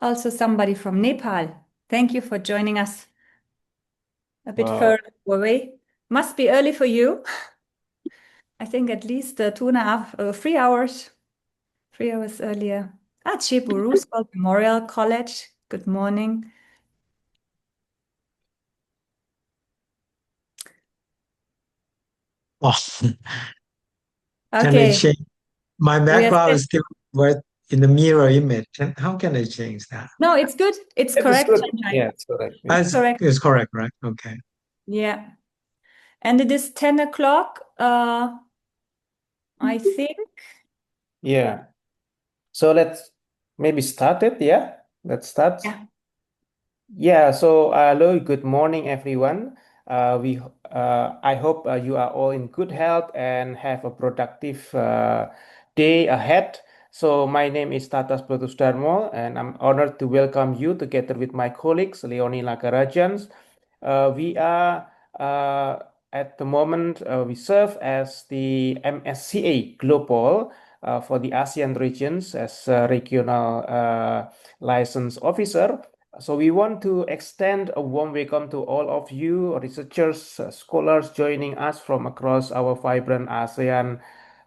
Also somebody from Nepal. Thank you for joining us a bit Wow. further away. Must be early for you. I think at least 2.5, 3 hours, 3 hours earlier. Cebu Roosevelt Memorial College. Good morning. Oh, can I Okay, change? My we are background set. is still right in the mirror image. How can I change that? No, it's good. It's It is correct, good. Chanchai. Yeah, it's correct. Yeah. It's correct. It's correct, right? Okay. Yeah. And it is 10 o'clock, I think. Yeah. So let's maybe start it. Yeah. Let's start. Yeah. Yeah. So hello, good morning, everyone. I hope you are all in good health and have a productive day ahead. So my name is Tatas Pratusdarmo, and I'm honored to welcome you together with my colleagues, Leonie Lakarajans. We are at the moment we serve as the MSCA Global for the ASEAN regions as a regional license officer. So we want to extend a warm welcome to all of you researchers, scholars joining us from across our vibrant ASEAN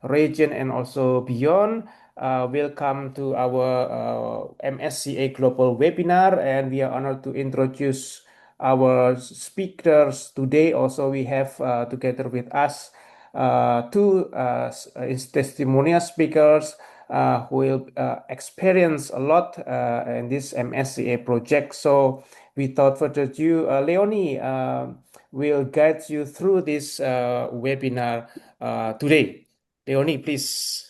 region and also beyond. Welcome to our MSCA Global webinar, and we are honored to introduce our speakers today. Also, we have together with us two testimonial speakers who will experience a lot in this MSCA project. So, without further ado, Leonie will guide you through this webinar today. Leonie, please.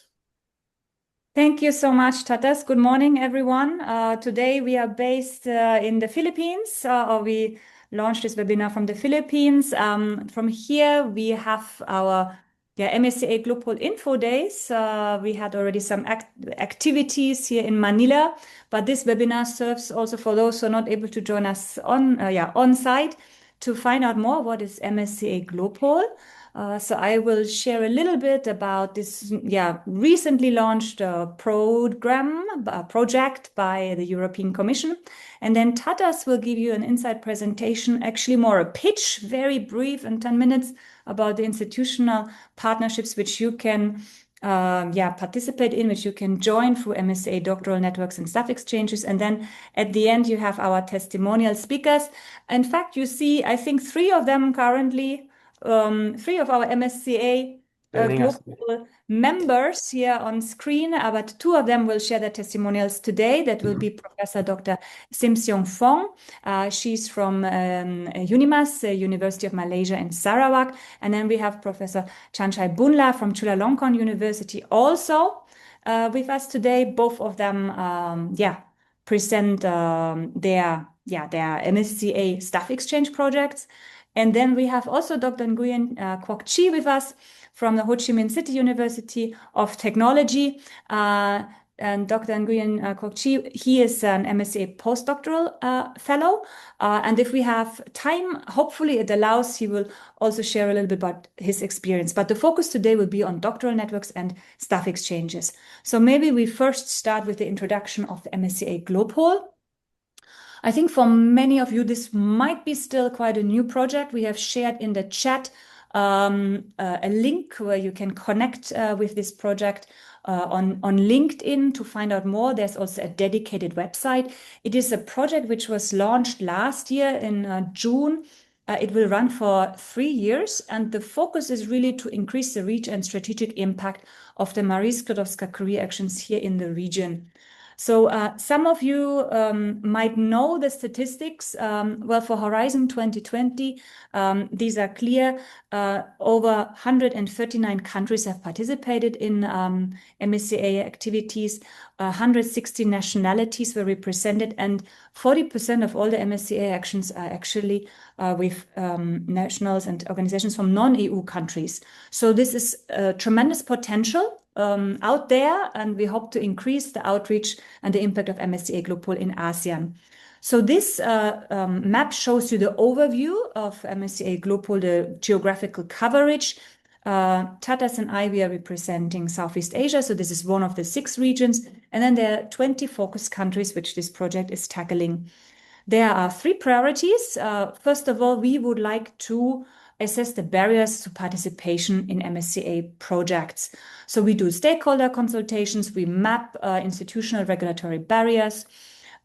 Thank you so much, Tatas. Good morning, everyone. Today we are based in the Philippines, or we launched this webinar from the Philippines. From here, we have our MSCA Global Info Days. We had already some activities here in Manila, but this webinar serves also for those who are not able to join us on site to find out more what is MSCA Global. So I will share a little bit about this, recently launched project by the European Commission. And then Tatas will give you an inside presentation, actually more a pitch, very brief in 10 minutes about the institutional partnerships which you can participate in, which you can join through MSA doctoral networks and staff exchanges. And then at the end, you have our testimonial speakers. In fact, you see, I think three of them currently, three of our MSCA global members here on screen, but two of them will share their testimonials today. That will be Professor Dr. Siong Fong. She's from UNIMAS, University of Malaysia in Sarawak. And then we have Professor Chanchai Boonla from Chulalongkorn University also with us today. Both of them, present their MSCA staff exchange projects. And then we have also Dr. Nguyen Quoc Chi with us from the Ho Chi Minh City University of Technology. And Dr. Nguyen Quoc Chi, he is an MSCA postdoctoral fellow. And if we have time, hopefully it allows, he will also share a little bit about his experience. But the focus today will be on doctoral networks and staff exchanges. So maybe we first start with the introduction of the MSCA Global. I think for many of you, this might be still quite a new project. We have shared in the chat a link where you can connect with this project on LinkedIn to find out more. There's also a dedicated website. It is a project which was launched last year in June. It will run for 3 years, and the focus is really to increase the reach and strategic impact of the Marie Skłodowska-Curie Actions here in the region. So some of you might know the statistics. Well, for Horizon 2020, these are clear. Over 139 countries have participated in MSCA activities. 160 nationalities were represented, and 40% of all the MSCA actions are actually with nationals and organizations from non-EU countries. So this is a tremendous potential out there, and we hope to increase the outreach and the impact of MSCA Global in ASEAN. So this map shows you the overview of MSCA Global, the geographical coverage. Tatas and I, we are representing Southeast Asia. So this is one of the 6 regions. And then there are 20 focus countries which this project is tackling. There are 3 priorities. First of all, we would like to assess the barriers to participation in MSCA projects. So we do stakeholder consultations, we map institutional regulatory barriers,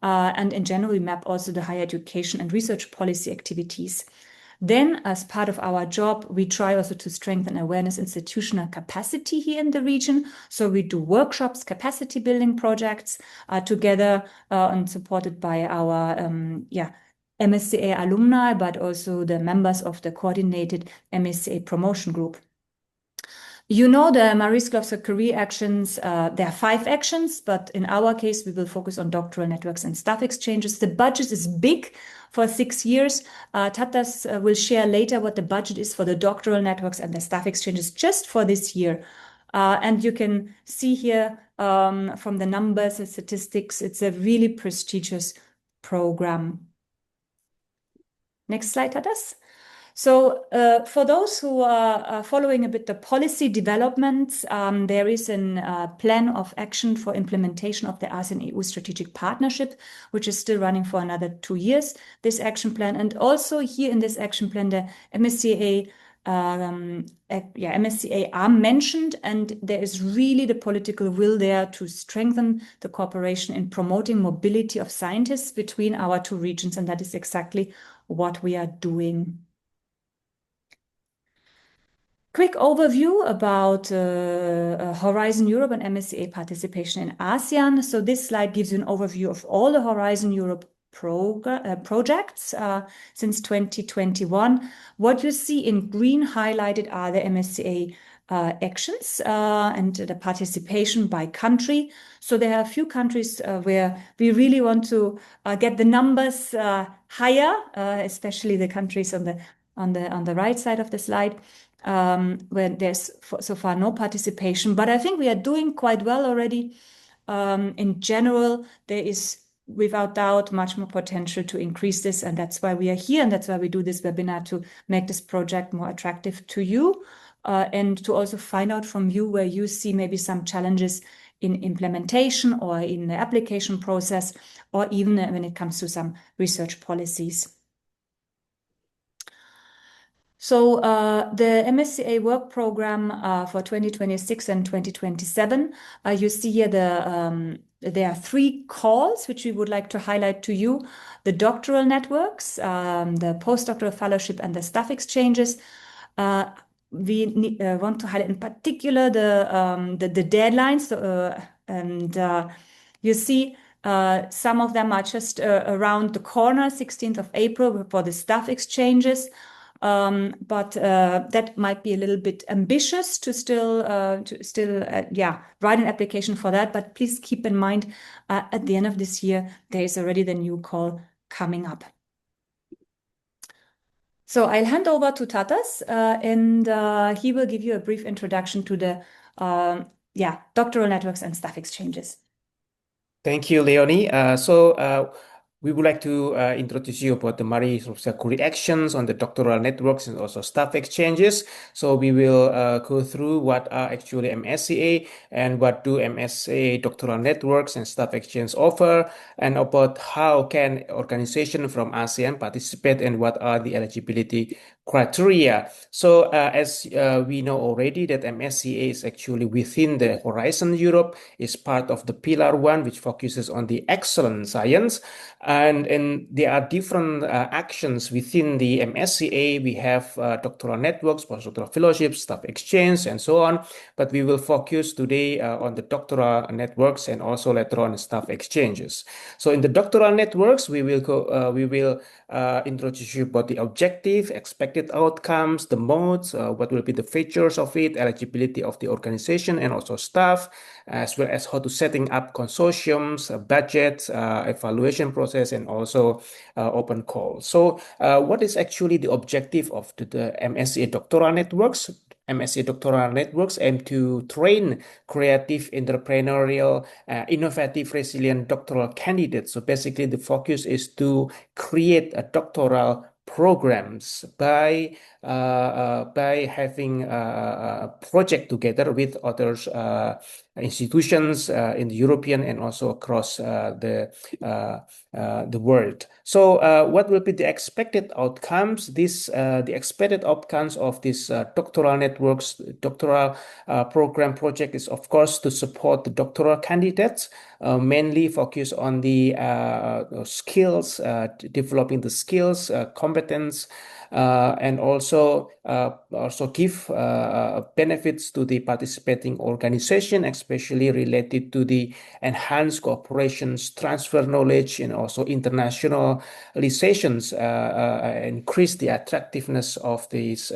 and in general, we map also the higher education and research policy activities. Then, as part of our job, we try also to strengthen awareness institutional capacity here in the region. So we do workshops, capacity building projects together and supported by our MSCA alumni, but also the members of the coordinated MSCA promotion group. You know the Marie Skłodowska-Curie Actions, there are 5 actions, but in our case, we will focus on doctoral networks and staff exchanges. The budget is big for 6 years. Tatas will share later what the budget is for the doctoral networks and the staff exchanges just for this year. And you can see here from the numbers and statistics, it's a really prestigious program. Next slide, Tatas. So for those who are following a bit the policy developments, there is a plan of action for implementation of the ASEAN-EU strategic partnership, which is still running for another 2 years, this action plan. And also here in this action plan, the MSCA are mentioned, and there is really the political will there to strengthen the cooperation in promoting mobility of scientists between our 2 regions, and that is exactly what we are doing. Quick overview about Horizon Europe and MSCA participation in ASEAN. So this slide gives you an overview of all the Horizon Europe projects since 2021. What you see in green highlighted are the MSCA actions and the participation by country. So there are a few countries where we really want to get the numbers higher, especially the countries on the right side of the slide, where there's so far no participation. But I think we are doing quite well already. In general, there is without doubt much more potential to increase this, and that's why we are here, and that's why we do this webinar, to make this project more attractive to you, and to also find out from you where you see maybe some challenges in implementation or in the application process, or even when it comes to some research policies. So the MSCA work program for 2026 and 2027, you see here there are 3 calls which we would like to highlight to you: the doctoral networks, the postdoctoral fellowship, and the staff exchanges. We want to highlight in particular the deadlines, and you see some of them are just around the corner, 16th of April for the staff exchanges. But that might be a little bit ambitious to still write an application for that. But please keep in mind, at the end of this year, there is already the new call coming up. So I'll hand over to Tatas, and he will give you a brief introduction to the doctoral networks and staff exchanges. Thank you, Leonie. We would like to introduce you about the Marie Skłodowska-Curie Actions on the doctoral networks and also staff exchanges. So we will go through what are actually MSCA and what do MSCA doctoral networks and staff exchanges offer, and about how can organizations from ASEAN participate and what are the eligibility criteria. So as we know already, that MSCA is actually within the Horizon Europe, is part of the Pillar 1, which focuses on the excellent science. And there are different actions within the MSCA. We have doctoral networks, postdoctoral fellowships, staff exchange, and so on. But we will focus today on the doctoral networks and also later on staff exchanges. So in the doctoral networks, we will introduce you about the objective, expected outcomes, the modes, what will be the features of it, eligibility of the organization and also staff, as well as how to setting up consortiums, budget, evaluation process, and also open call. So what is actually the objective of the MSCA doctoral networks? MSCA doctoral networks aim to train creative, entrepreneurial, innovative, resilient doctoral candidates. So basically the focus is to create a doctoral programs by by having a project together with other institutions in the European and also across the world. So what will be the expected outcomes? The expected outcomes of this doctoral networks, doctoral program project is, of course, to support the doctoral candidates, mainly focus on the skills, developing the skills, competence, and also give benefits to the participating organization, especially related to the enhanced cooperations, transfer knowledge, and also internationalizations, increase the attractiveness of this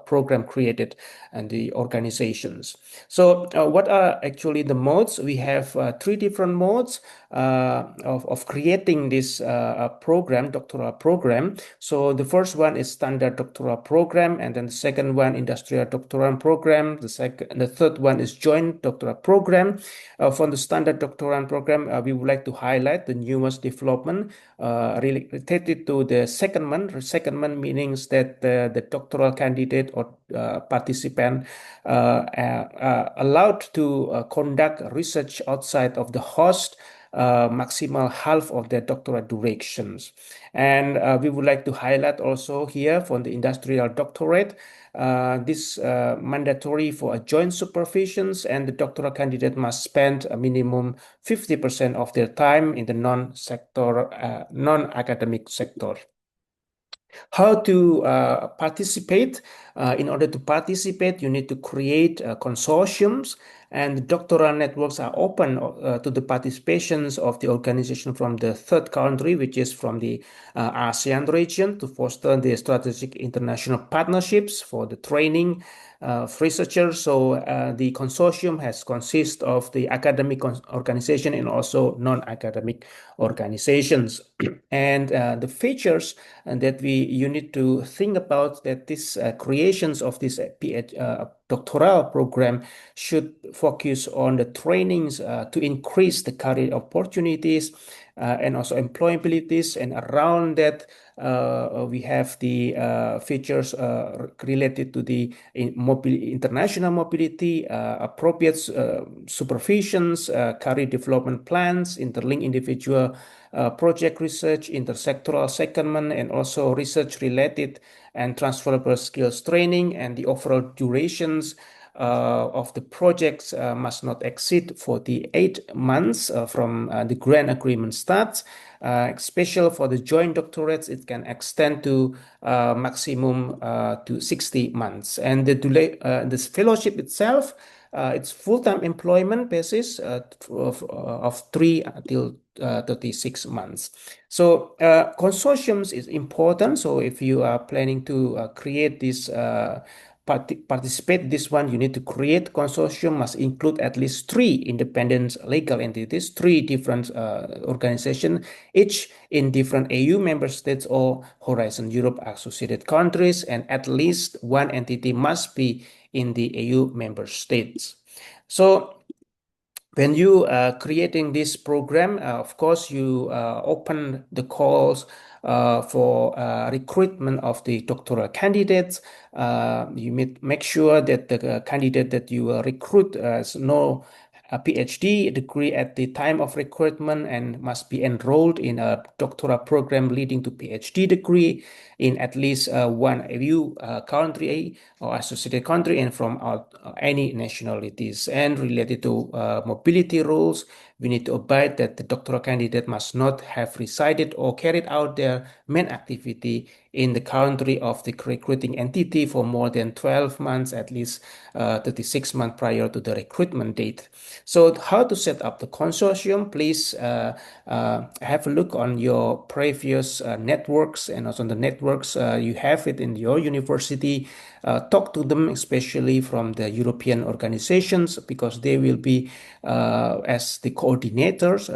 program created and the organizations. So what are actually the modes? We have three different modes of creating this doctoral program. So the first one is standard doctoral program, and then the second one industrial doctoral program. The third one is joint doctoral program. For the standard doctoral program, we would like to highlight the newest development related to the secondment. Secondment means that the doctoral candidate or participant allowed to conduct research outside of the host maximal half of their doctoral durations. And we would like to highlight also here for the industrial doctorate, this mandatory for a joint supervisions, and the doctoral candidate must spend a minimum 50% of their time in the non-academic sector. How to participate? In order to participate, you need to create consortiums, and doctoral networks are open to the participations of the organization from the third country, which is from the ASEAN region, to foster the strategic international partnerships for the training of researchers. So the consortium has consist of the academic organization and also non-academic organizations. And the features that you need to think about, that this creations of this doctoral program should focus on the trainings to increase the career opportunities and also employabilities, and around that we have the features related to the international mobility, appropriate supervisions, career development plans, interlinked individual project research, intersectoral secondment, and also research related and transferable skills training, and the overall durations of the projects must not exceed 48 months from the grant agreement starts. Especially for the joint doctorates, it can extend to maximum to 60 months. And this fellowship itself, it's full-time employment basis of 3 until 36 months. So consortiums is important. So if you are planning to create this participate this one, you need to create consortium, must include at least 3 independent legal entities, 3 different organizations, each in different AU member states or Horizon Europe associated countries, and at least 1 entity must be in the AU member states. So when you are creating this program, of course, you open the calls for recruitment of the doctoral candidates. You make sure that the candidate that you recruit has no PhD degree at the time of recruitment and must be enrolled in a doctoral program leading to PhD degree in at least 1 AU country or associated country, and from any nationalities. And related to mobility rules, we need to abide that the doctoral candidate must not have resided or carried out their main activity in the country of the recruiting entity for more than 12 months, at least 36 months prior to the recruitment date. So how to set up the consortium? Please have a look on your previous networks, and also the networks you have it in your university. Talk to them, especially from the European organizations, because they will be as the coordinators.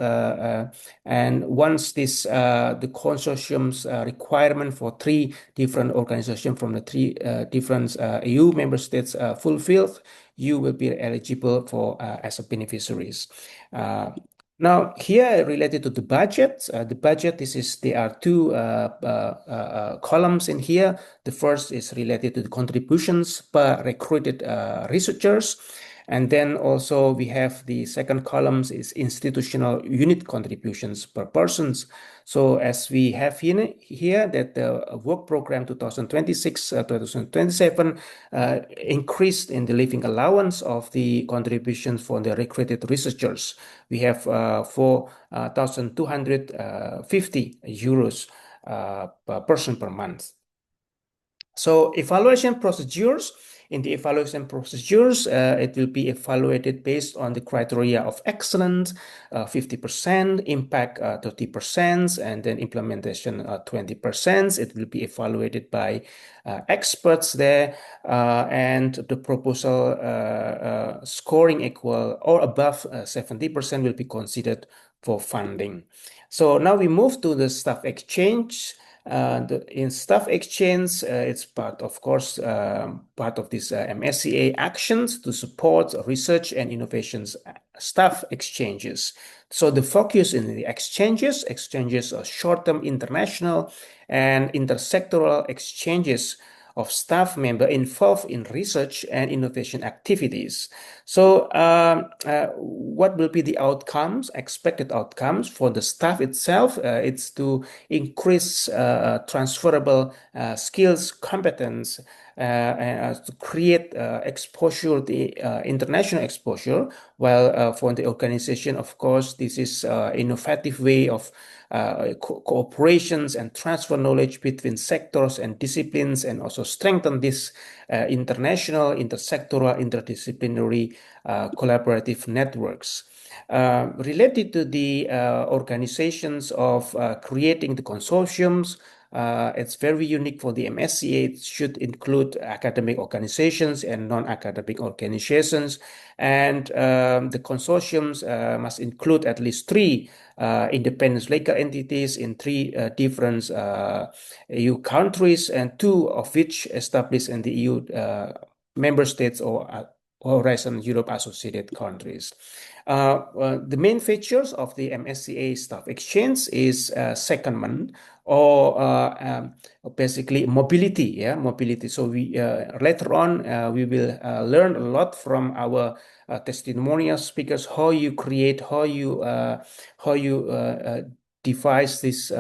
And once this the consortium's requirement for 3 different organizations from the 3 different EU member states fulfilled, you will be eligible for as a beneficiaries. Now, here related to the budget, there are two columns in here. The first is related to the contributions per recruited researchers. And then also we have the second columns is institutional unit contributions per persons. So as we have here that the work program 2026-2027 increased in the living allowance of the contributions for the recruited researchers. We have 4,250 euros per person per month. So evaluation procedures. In the evaluation procedures, it will be evaluated based on the criteria of excellence, 50%, impact 30%, and then implementation 20%. It will be evaluated by experts there, and the proposal scoring equal or above 70% will be considered for funding. So now we move to the staff exchange. In staff exchange, it's part, of course, part of this MSCA actions to support research and innovations staff exchanges. So the focus in the exchanges are short-term international and intersectoral exchanges of staff members involved in research and innovation activities. So what will be the outcomes, expected outcomes for the staff itself? It's to increase transferable skills, competence, to create exposure, the international exposure, while for the organization, of course, this is innovative way of cooperations and transfer knowledge between sectors and disciplines, and also strengthen this international, intersectoral, interdisciplinary collaborative networks. Related to the organizations of creating the consortiums, it's very unique for the MSCA. It should include academic organizations and non-academic organizations. And the consortiums must include at least 3 independent legal entities in 3 different EU countries, and 2 of which established in the EU member states or Horizon Europe associated countries. The main features of the MSCA Staff Exchange is secondment, or basically mobility. Mobility. So we later on we will learn a lot from our testimonial speakers, how you create, how you devise this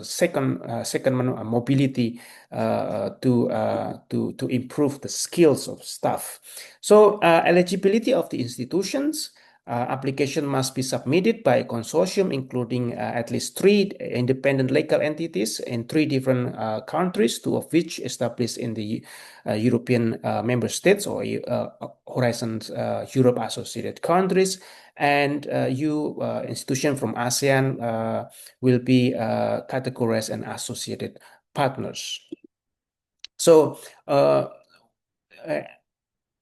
secondment mobility to improve the skills of staff. So eligibility of the institutions. Application must be submitted by a consortium including at least 3 independent legal entities in 3 different countries, 2 of which established in the European member states or Horizon Europe associated countries. And institution from ASEAN will be categorized and associated partners. So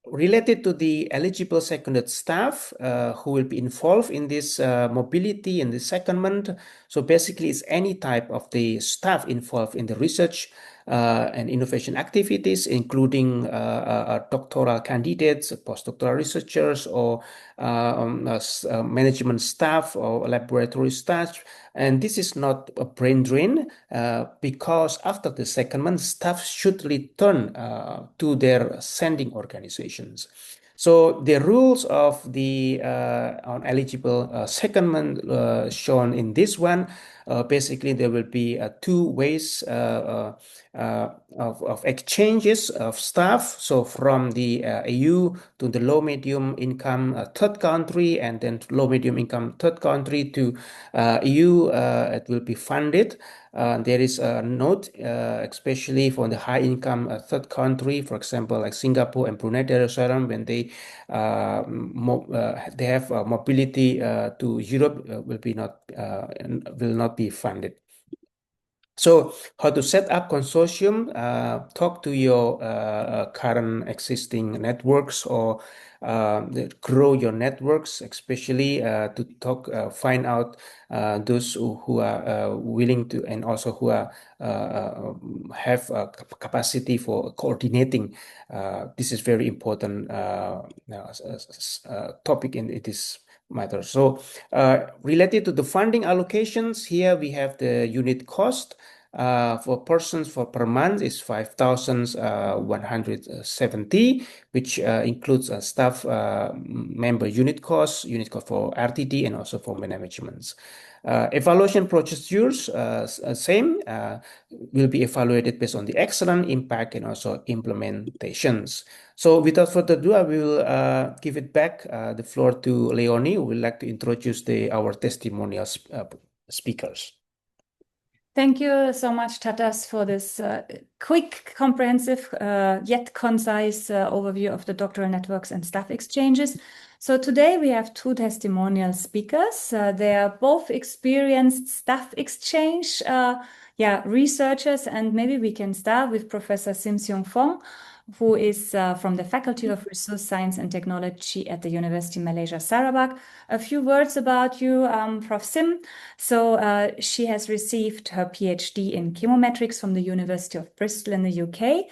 related to the eligible seconded staff who will be involved in this mobility and the secondment. So basically it's any type of the staff involved in the research and innovation activities, including doctoral candidates, postdoctoral researchers, or management staff or laboratory staff. And this is not a brain drain because after the secondment, staff should return to their sending organizations. So the rules of the on eligible secondment shown in this one. Basically, there will be 2 ways of exchanges of staff. So from the EU to the low medium income third country, and then low medium income third country to EU, it will be funded. There is a note, especially for the high income third country, for example, like Singapore and Brunei Darussalam, when they have mobility to Europe, will not be funded. So how to set up consortium? Talk to your current existing networks, or grow your networks, especially to find out those who are willing to, and also who are have capacity for coordinating. This is very important topic in this matter. So related to the funding allocations, here we have the unit cost. For persons per month is 5,170, which includes staff member unit cost for RTD, and also for management. Evaluation procedures, same, will be evaluated based on the excellent impact and also implementations. So without further ado, I will give it back the floor to Leonie, who would like to introduce our testimonial speakers. Thank you so much, Tatas, for this quick, comprehensive, yet concise overview of the doctoral networks and staff exchanges. So today we have two testimonial speakers. They are both experienced staff exchange researchers, and maybe we can start with Professor Siong Fong, who is from the Faculty of Resource Science and Technology at the University of Malaysia, Sarawak. A few words about you, Prof. Sim. So she has received her PhD in chemometrics from the University of Bristol in the UK.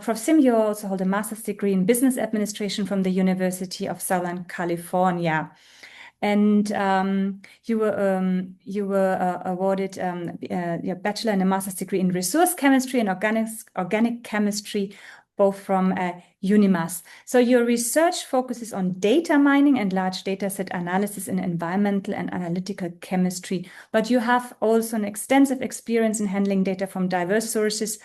Prof. Sim, you also hold a master's degree in business administration from the University of Southern California. And you were awarded your bachelor and a master's degree in resource chemistry and organic chemistry, both from UNIMAS. So your research focuses on data mining and large data set analysis in environmental and analytical chemistry, but you have also an extensive experience in handling data from diverse sources.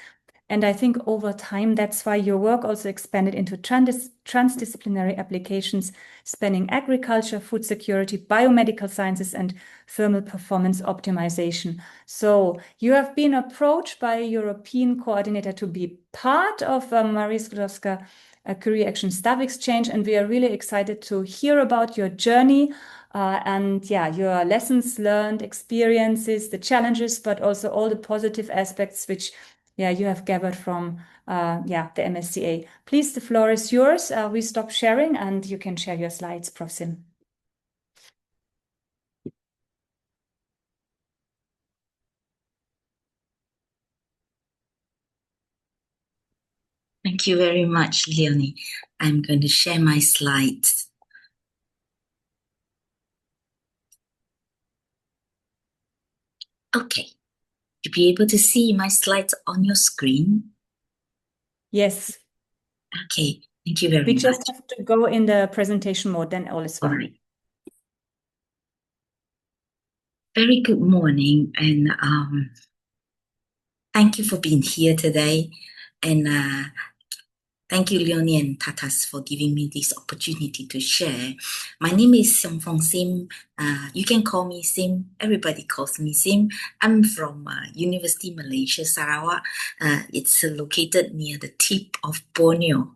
And I think over time, that's why your work also expanded into transdisciplinary applications spanning agriculture, food security, biomedical sciences, and thermal performance optimization. So you have been approached by a European coordinator to be part of Marie Skłodowska-Curie Actions Staff Exchange, and we are really excited to hear about your journey and your lessons learned, experiences, the challenges, but also all the positive aspects which you have gathered from the MSCA. Please, the floor is yours. We stop sharing and you can share your slides, Prof. Sim. Thank you very much, Leonie. I'm going to share my slides. Okay. You'll be able to see my slides on your screen? Yes. Okay, thank you very much. We just have to go in the presentation mode, then all is fine. All right. Very good morning, and thank you for being here today. And thank you, Leonie and Tatas, for giving me this opportunity to share. My name is Siong Fong Sim. You can call me Sim. Everybody calls me Sim. I'm from University Malaysia, Sarawak. It's located near the tip of Borneo.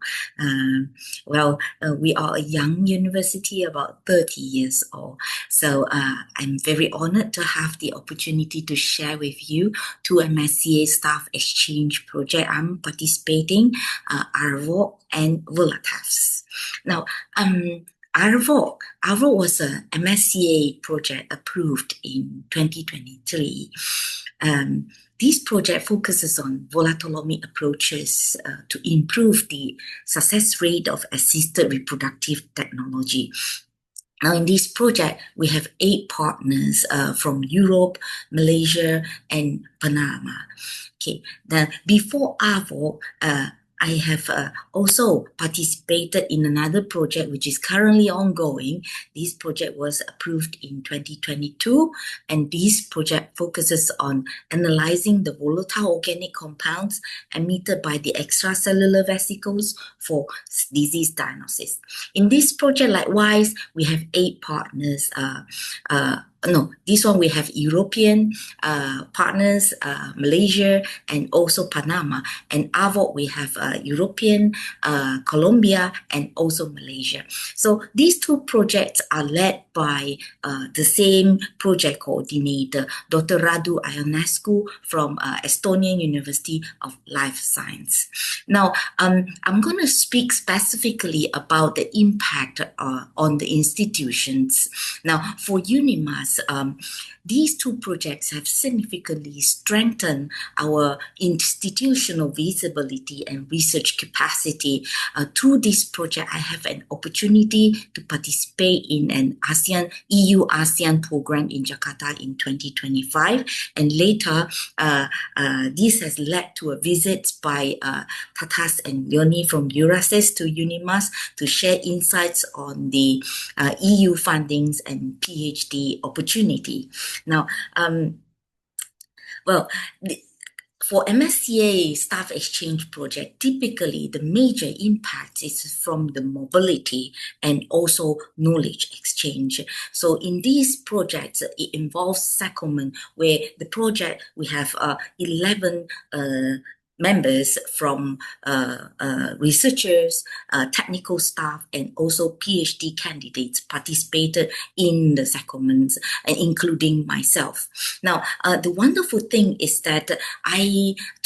We are a young university, about 30 years old. So I'm very honored to have the opportunity to share with you two MSCA staff exchange project I'm participating, ARTVOC and VOLATEVS. Now, ARTVOC was a MSCA project approved in 2023. This project focuses on volatolomic approaches to improve the success rate of assisted reproductive technology. Now, in this project, we have 8 partners from Europe, Malaysia, and Panama. Okay. Now, before ARTVOC, I have also participated in another project which is currently ongoing. This project was approved in 2022, and this project focuses on analyzing the volatile organic compounds emitted by the extracellular vesicles for disease diagnosis. In this project, likewise, we have 8 partners. This one we have European partners, Malaysia, and also Panama. And ARTVOC, we have European, Colombia, and also Malaysia. So these 2 projects are led by the same project coordinator, Dr. Radu Ionescu from Estonian University of Life Science. Now, I'm going to speak specifically about the impact on the institutions. Now, for UNIMAS, UNIMAS, these two projects have significantly strengthened our institutional visibility and research capacity. Through this project, I have an opportunity to participate in an EU-ASEAN program in Jakarta in 2025. And later, this has led to a visit by Tatas and Leonie from Eurasis to UNIMAS to share insights on the EU fundings and PhD opportunity. Now, for MSCA Staff Exchange Project, typically the major impact is from the mobility and also knowledge exchange. So in these projects, it involves secondment, where the project, we have 11 members from researchers, technical staff, and also PhD candidates participated in the secondments, including myself. Now, the wonderful thing is that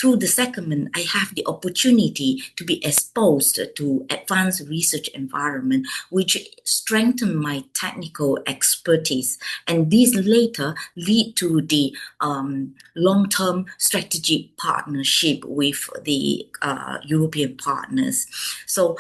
through the secondment, I have the opportunity to be exposed to advanced research environment, which strengthen my technical expertise. And these later lead to the long-term strategic partnership with the European partners. So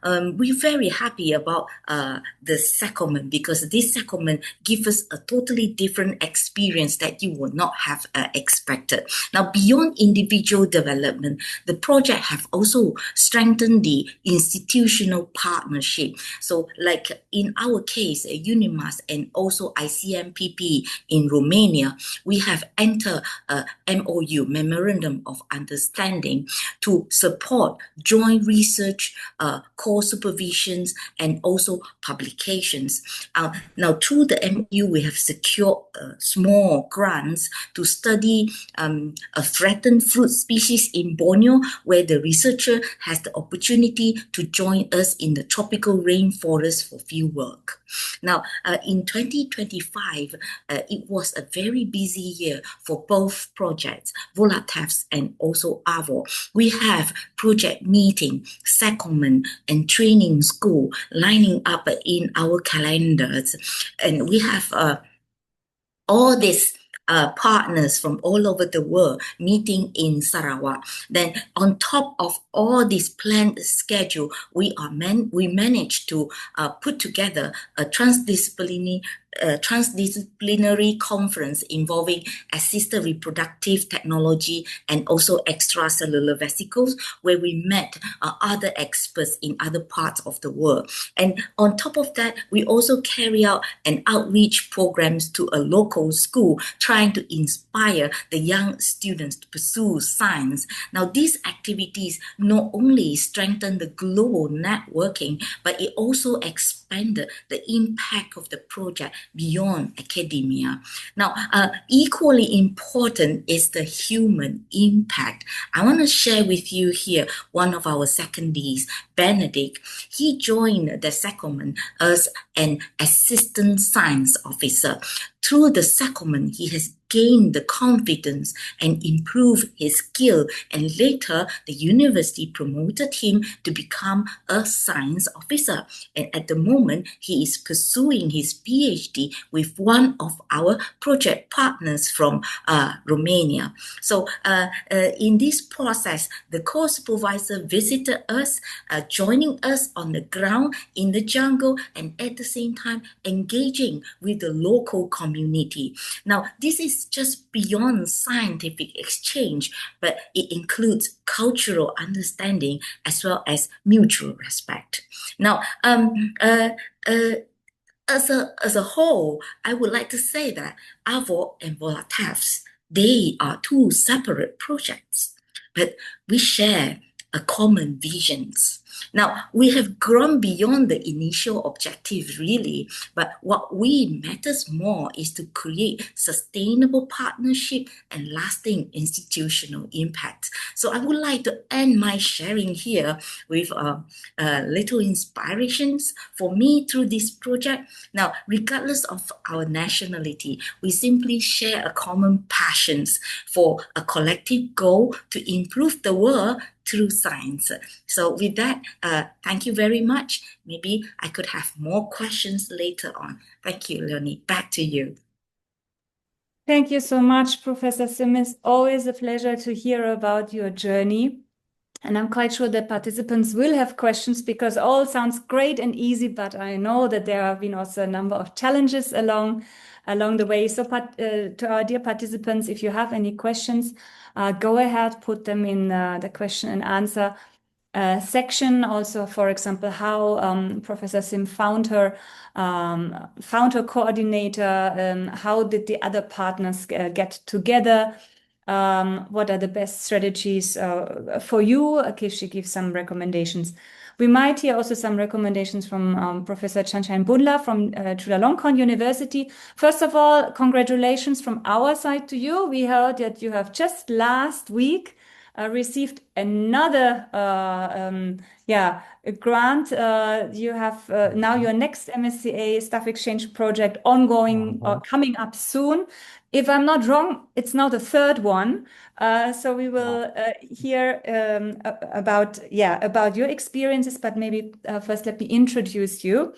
we're very happy about the secondment, because this secondment gives us a totally different experience that you would not have expected. Now, beyond individual development, the project have also strengthened the institutional partnership. So like in our case, UNIMAS and also ICMPP in Romania, we have entered a MOU, Memorandum of Understanding, to support joint research, co-supervisions, and also publications. Now, through the MOU, we have secured small grants to study a threatened fruit species in Borneo, where the researcher has the opportunity to join us in the tropical rainforest for field work. Now, in 2025, it was a very busy year for both projects, VOLATEVS and also ARTVOC. We have project meeting, secondment, and training school lining up in our calendars. And we have all these partners from all over the world meeting in Sarawak. Then on top of all this planned schedule, we managed to put together a transdisciplinary conference involving assisted reproductive technology and also extracellular vesicles, where we met other experts in other parts of the world. And on top of that, we also carry out an outreach programs to a local school, trying to inspire the young students to pursue science. Now, these activities not only strengthen the global networking, but it also expanded the impact of the project beyond academia. Now, equally important is the human impact. I want to share with you here one of our secondees, Benedict. He joined the secondment as an assistant science officer. Through the secondment, he has gained the confidence and improved his skill, and later the university promoted him to become a science officer. And at the moment, he is pursuing his PhD with one of our project partners from Romania. So in this process, the co-supervisor visited us, joining us on the ground in the jungle, and at the same time engaging with the local community. Now, this is just beyond scientific exchange, but it includes cultural understanding as well as mutual respect. Now, as a whole, I would like to say that ARTVOC and VOLATEVS, they are two separate projects, but we share a common visions. Now, we have grown beyond the initial objective, really, but what matters more is to create sustainable partnership and lasting institutional impact. So I would like to end my sharing here with little inspirations for me through this project. Now, regardless of our nationality, we simply share a common passions for a collective goal to improve the world through science. So with that, thank you very much. Maybe I could have more questions later on. Thank you, Leonie. Back to you. Thank you so much, Professor Sim. It's always a pleasure to hear about your journey. And I'm quite sure that participants will have questions because all sounds great and easy, but I know that there have been also a number of challenges along the way. So to our dear participants, if you have any questions, go ahead, put them in the question and answer section. Also, for example, how Professor Sim found her coordinator, how did the other partners get together, what are the best strategies for you? Okay, she gives some recommendations. We might hear also some recommendations from Professor Chanchai Boonla from Chulalongkorn University. First of all, congratulations from our side to you. We heard that you have just last week received another a grant. You have now your next MSCA Staff Exchange project ongoing or coming up soon. If I'm not wrong, it's now the third one. So we will hear about your experiences, but maybe first let me introduce you.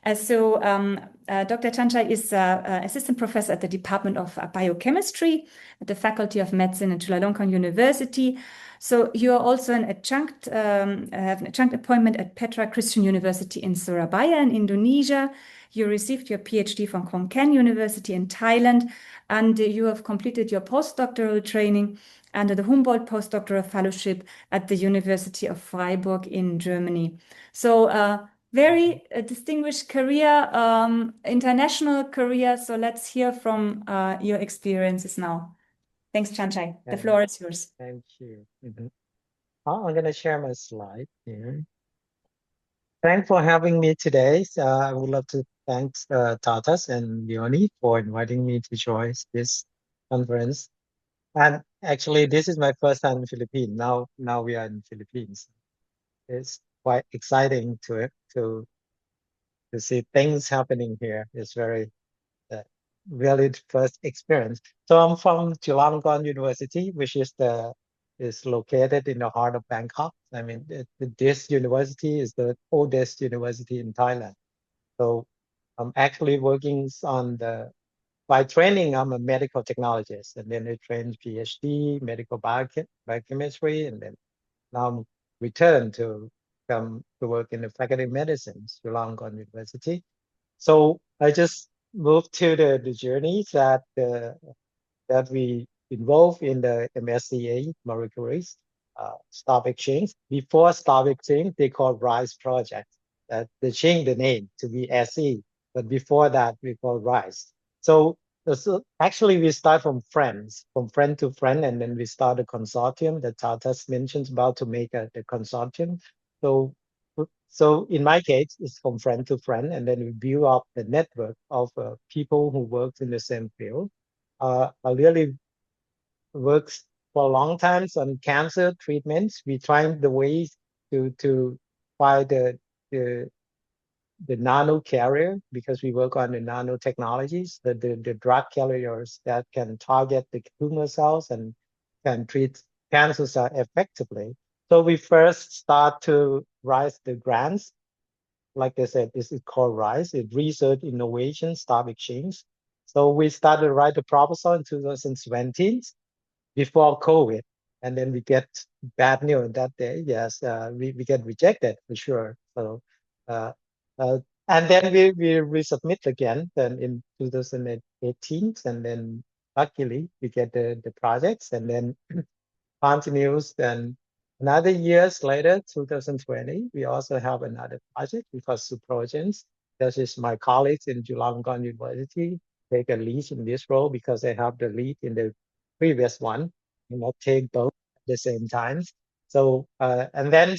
Dr. Chanchai is assistant professor at the Department of Biochemistry at the Faculty of Medicine at Chulalongkorn University. So you are also an adjunct, have an adjunct appointment at Petra Christian University in Surabaya in Indonesia. You received your PhD from Khon Kaen University in Thailand, and you have completed your postdoctoral training under the Humboldt Postdoctoral Fellowship at the University of Freiburg in Germany. So very distinguished career, international career. So let's hear from your experiences now. Thanks, Chanchai. The floor is yours. Thank you. I'm going to share my slide here. Thanks for having me today. I would love to thank Tatas and Leonie for inviting me to join this conference. And actually, this is my first time in Philippines. Now we are in Philippines. It's quite exciting to see things happening here. It's very really first experience. So I'm from Chulalongkorn University, which is located in the heart of Bangkok. I mean, this university is the oldest university in Thailand. So I'm actually working by training, I'm a medical technologist, and then I trained PhD, medical biochemistry, and then now I'm returned to come to work in the Faculty of Medicine, Chulalongkorn University. So I just moved to the journey that we involved in the MSCA Marie Curie Staff Exchange. Before Staff Exchange, they called RISE project. That they changed the name to be SE, but before that we called RISE. So actually we start from friend to friend, and then we start a consortium that Tatas mentions about to make the consortium. So in my case, it's from friend to friend, and then we build up the network of people who work in the same field. I really works for a long time on cancer treatments. We trying the ways to find the nano carrier, because we work on the nanotechnologies, the drug carriers that can target the tumor cells and can treat cancer cells effectively. So we first start to raise the grants. Like I said, this is called RISE, it's Research Innovation Staff Exchange. So we started to write the proposal in 2017 before COVID. And then we get bad news on that day. Yes, we get rejected for sure. So, and then we resubmit again then in 2018. And then luckily we get the projects, and then continues. Then another years later, 2020, we also have another project because SUPRO-GEN. This is my colleagues in Chulalongkorn University take a lead in this role because they have the lead in the previous one, and not take both at the same time. So and then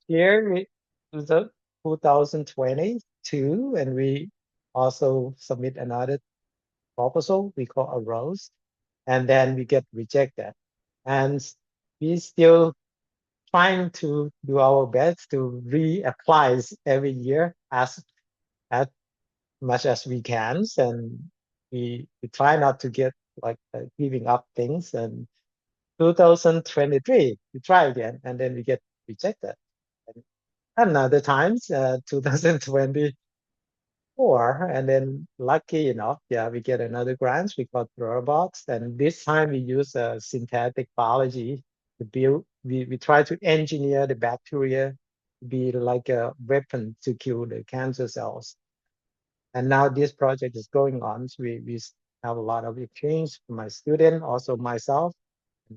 here we 2022, and we also submit another proposal we call a ROSE, and then we get rejected. And we still trying to do our best to reapply every year as much as we can, and we try not to get like giving up things. And 2023 we try again, and then we get rejected. And another times 2024 4, and then lucky enough, yeah, we get another grant. We got robots, and this time we use synthetic biology to build. We try to engineer the bacteria to be like a weapon to kill the cancer cells. And now this project is going on. So we have a lot of exchange from my student, also myself.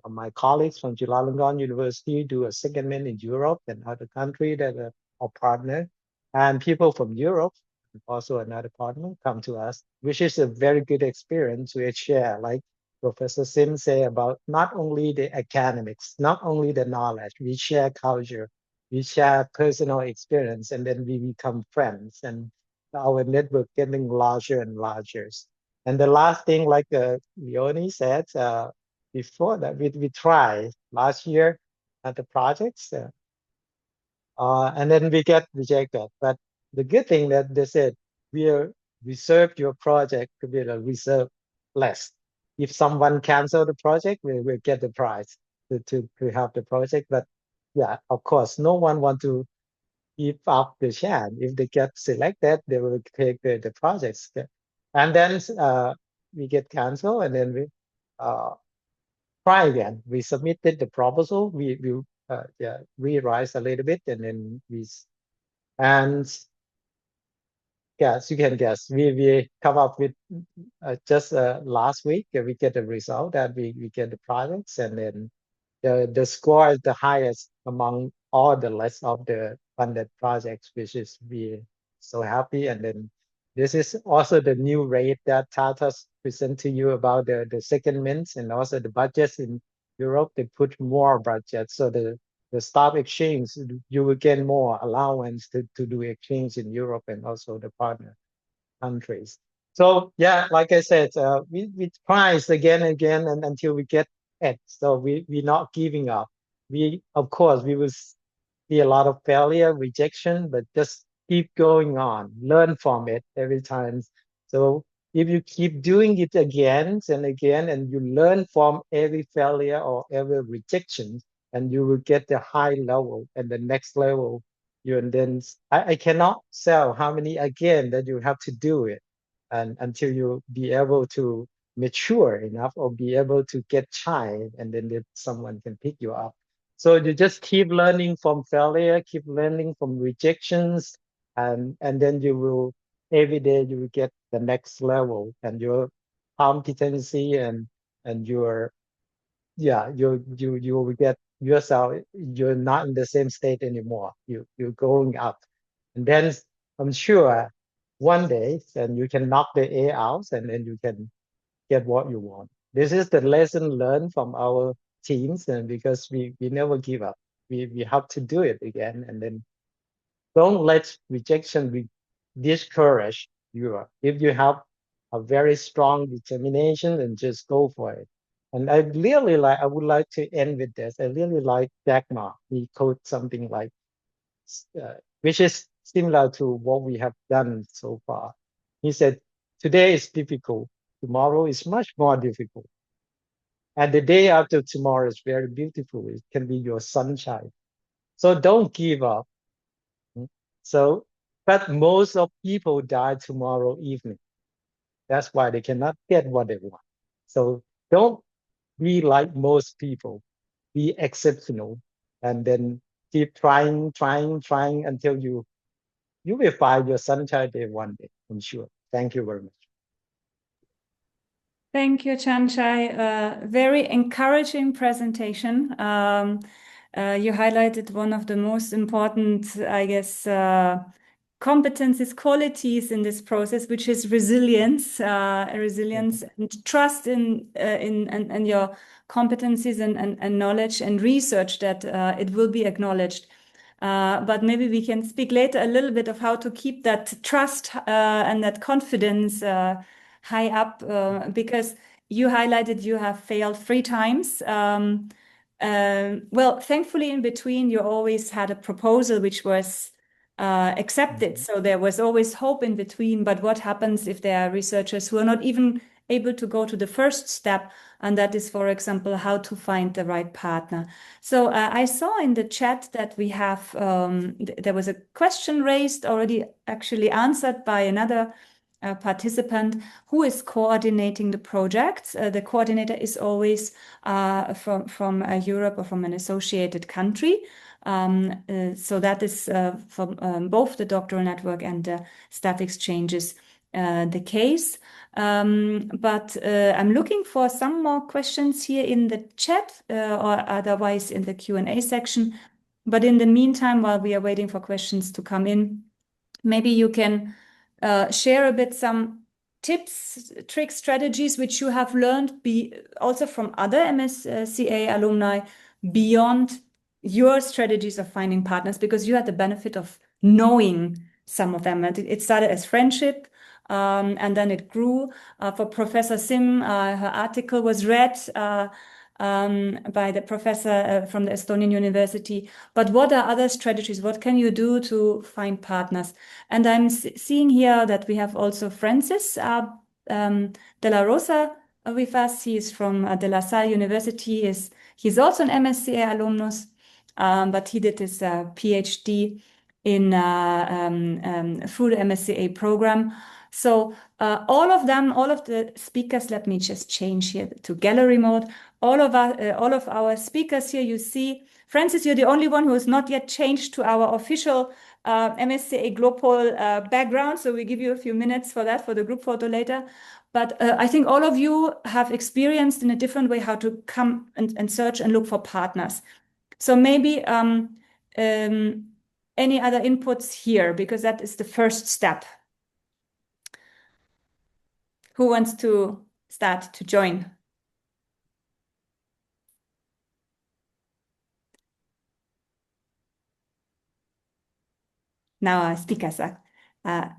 My colleagues from Chulalongkorn University do a secondment in Europe and other countries that are our partner. And people from Europe, also another partner, come to us, which is a very good experience to share, like Professor Sim say, about not only the academics, not only the knowledge, we share culture, we share personal experience, and then we become friends, and our network getting larger and larger. And the last thing, like Leonie said, before that, we tried last year at the projects, and then we get rejected. But the good thing that they said, we reserve your project to be a reserve less. If someone cancel the project, we will get the prize to have the project. But yeah, of course, no one want to give up the chance. If they get selected, they will take the projects. And then we get canceled, and then we try again. We submitted the proposal. We rewrite a little bit, and then and yes, you can guess. We come up with just last week we get the result that we get the projects, and then the score is the highest among all the rest of the funded projects, which is we so happy. And then this is also the new rate that Tatas present to you about the secondments and also the budgets in Europe. They put more budget, so the staff exchange, you will get more allowance to do exchange in Europe and also the partner countries. So yeah, like I said, we try again and again and until we get it. So we're not giving up. Of course we will see a lot of failure, rejection, but just keep going on, learn from it every time. So if you keep doing it again and again, and you learn from every failure or every rejection, and you will get the high level and the next level. And then I cannot tell how many again that you have to do it, and until you be able to mature enough or be able to get shy, and then someone can pick you up. So you just keep learning from failure, keep learning from rejections, and then you will every day you will get the next level, and your competency and your you will get yourself, you're not in the same state anymore. You're going up, and then I'm sure one day then you can knock the A out, and then you can get what you want. This is the lesson learned from our teams, and because we never give up, we have to do it again, and then don't let rejection discourage you. If you have a very strong determination, then just go for it. And I would like to end with this. I really like Jack Ma. He quote something like, which is similar to what we have done so far. He said, today is difficult. Tomorrow is much more difficult. And the day after tomorrow is very beautiful. It can be your sunshine. So don't give up. So, but most of people die tomorrow evening. That's why they cannot get what they want. So don't be like most people. Be exceptional, and then keep trying until you will find your sunshine day one day, I'm sure. Thank you very much. Thank you, Chanchai. Very encouraging presentation. You highlighted one of the most important, I guess, competencies, qualities in this process, which is resilience, and trust in your competencies and knowledge and research that it will be acknowledged. But maybe we can speak later a little bit of how to keep that trust and that confidence high up, because you highlighted you have failed 3 times. Well, thankfully, in between, you always had a proposal which was accepted. So there was always hope in between. But what happens if there are researchers who are not even able to go to the first step, and that is, for example, how to find the right partner. So I saw in the chat that we have, there was a question raised, already actually answered by another participant who is coordinating the projects. The coordinator is always from Europe or from an associated country. So that is from both the doctoral network and the staff exchanges the case. But I'm looking for some more questions here in the chat or otherwise in the Q&A section. But in the meantime, while we are waiting for questions to come in, maybe you can share a bit some tips, tricks, strategies which you have learned also from other MSCA alumni beyond your strategies of finding partners, because you had the benefit of knowing some of them. It started as friendship, and then it grew. For Professor Sim, her article was read by the professor from the Estonian University. But what are other strategies? What can you do to find partners? And I'm seeing here that we have also Francis de la Rosa with us. He is from De La Salle University. He's also an MSCA alumnus, but he did his PhD in through the MSCA program. So all of the speakers, let me just change here to gallery mode. All of our speakers here, you see, Francis, you're the only one who has not yet changed to our official MSCA-GLOPOL background. So we give you a few minutes for that, for the group photo later. But I think all of you have experienced in a different way how to come and search and look for partners. So maybe any other inputs here, because that is the first step. Who wants to start to join? Now our speakers are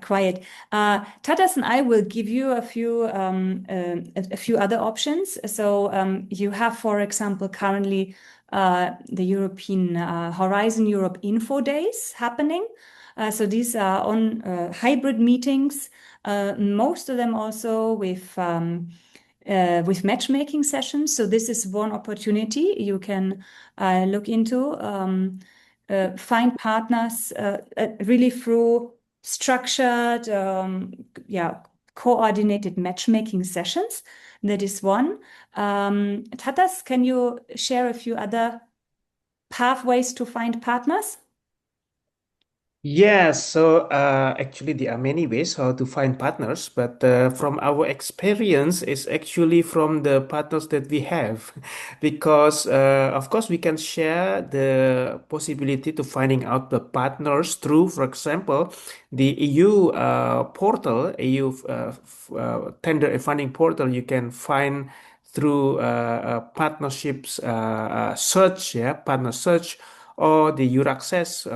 quiet. Tatas and I will give you a few other options. So you have, for example, currently the European Horizon Europe Info Days happening. So these are on hybrid meetings, most of them also with matchmaking sessions. So this is one opportunity you can look into. Find partners really through structured, coordinated matchmaking sessions. That is one. Tatas, can you share a few other pathways to find partners? Yes, so actually there are many ways how to find partners, but from our experience, it's actually from the partners that we have, because of course we can share the possibility to finding out the partners through, for example, the EU portal, EU tender and funding portal. You can find through partnerships search, partner search, or the Euraccess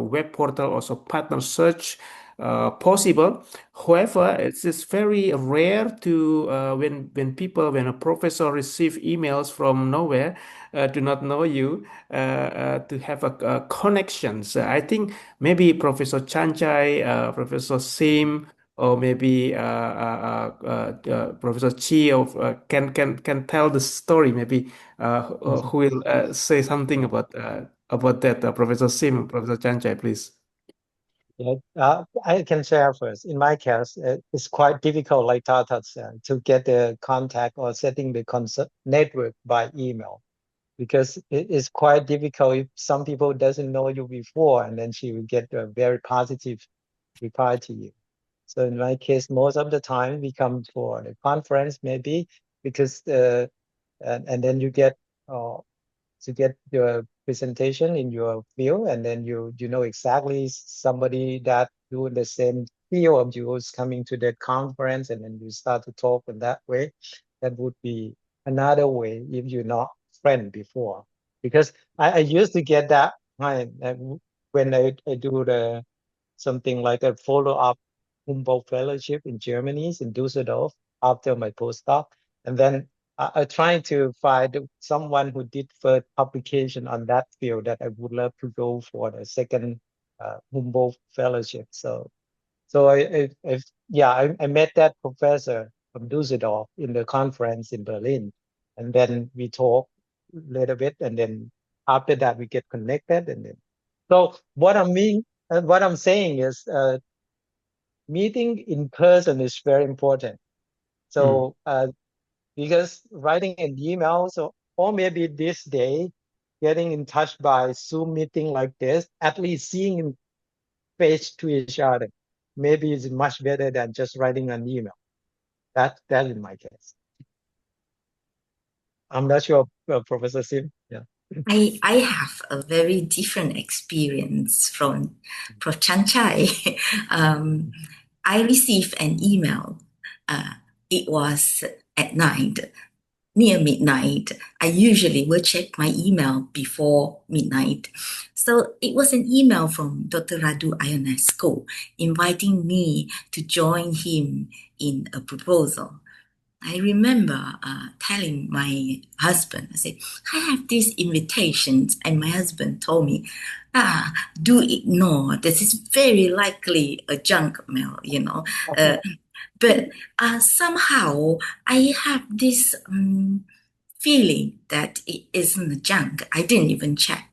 web portal, also partner search possible. However, it's just very rare to when a professor receive emails from nowhere, do not know you, to have a connections. I think maybe Professor Chanchai, Professor Sim, or maybe Professor Chi can tell the story. Maybe who will say something about that, Professor Sim, Professor Chanchai, please. Yeah, I can share first. In my case, it's quite difficult, like Tata said, to get the contact or setting the network by email, because it is quite difficult if some people doesn't know you before, and then she will get a very positive reply to you. So in my case, most of the time we come for a conference, maybe, because and then you get to get your presentation in your field, and then you know exactly somebody that doing the same field of you is coming to that conference, and then you start to talk in that way. That would be another way if you're not friend before, because I used to get that when I do something like a follow-up Humboldt Fellowship in Germany, in Düsseldorf, after my postdoc, and then I trying to find someone who did first publication on that field that I would love to go for the second Humboldt Fellowship. So I met that professor Dusseldorf in the conference in Berlin. And then we talk a little bit, and then after that we get connected. And then, so what I'm saying is, meeting in person is very important. So because writing an email, or maybe this day, getting in touch by Zoom meeting like this, at least seeing face to each other, maybe is much better than just writing an email. That is my case. I'm not sure, Professor Sim. Yeah. I have a very different experience from Prof. Chanchai. I received an email. It was at night, near midnight. I usually will check my email before midnight. So it was an email from Dr. Radu Ionesco inviting me to join him in a proposal. I remember telling my husband, I said, I have these invitations, and my husband told me, do ignore. This is very likely a junk mail, you know. But somehow I have this feeling that it isn't a junk. I didn't even check.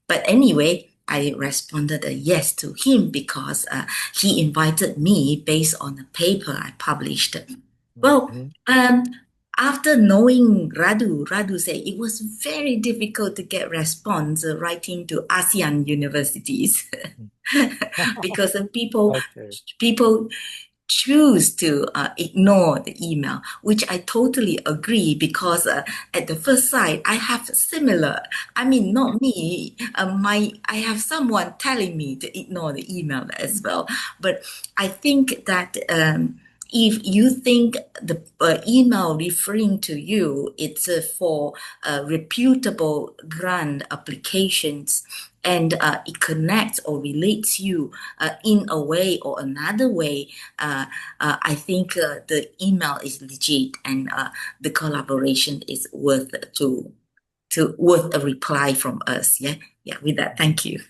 But anyway, I responded a yes to him because he invited me based on a paper I published. Well, after knowing Radu said it was very difficult to get response writing to ASEAN universities because of people choose to ignore the email, which I totally agree because at the first sight, I have similar, I mean, not me, I have someone telling me to ignore the email as well. But I think that if you think the email referring to you, it's for reputable grant applications, and it connects or relates you in a way or another way, I think the email is legit, and the collaboration is worth a reply from us. Yeah. With that, thank you.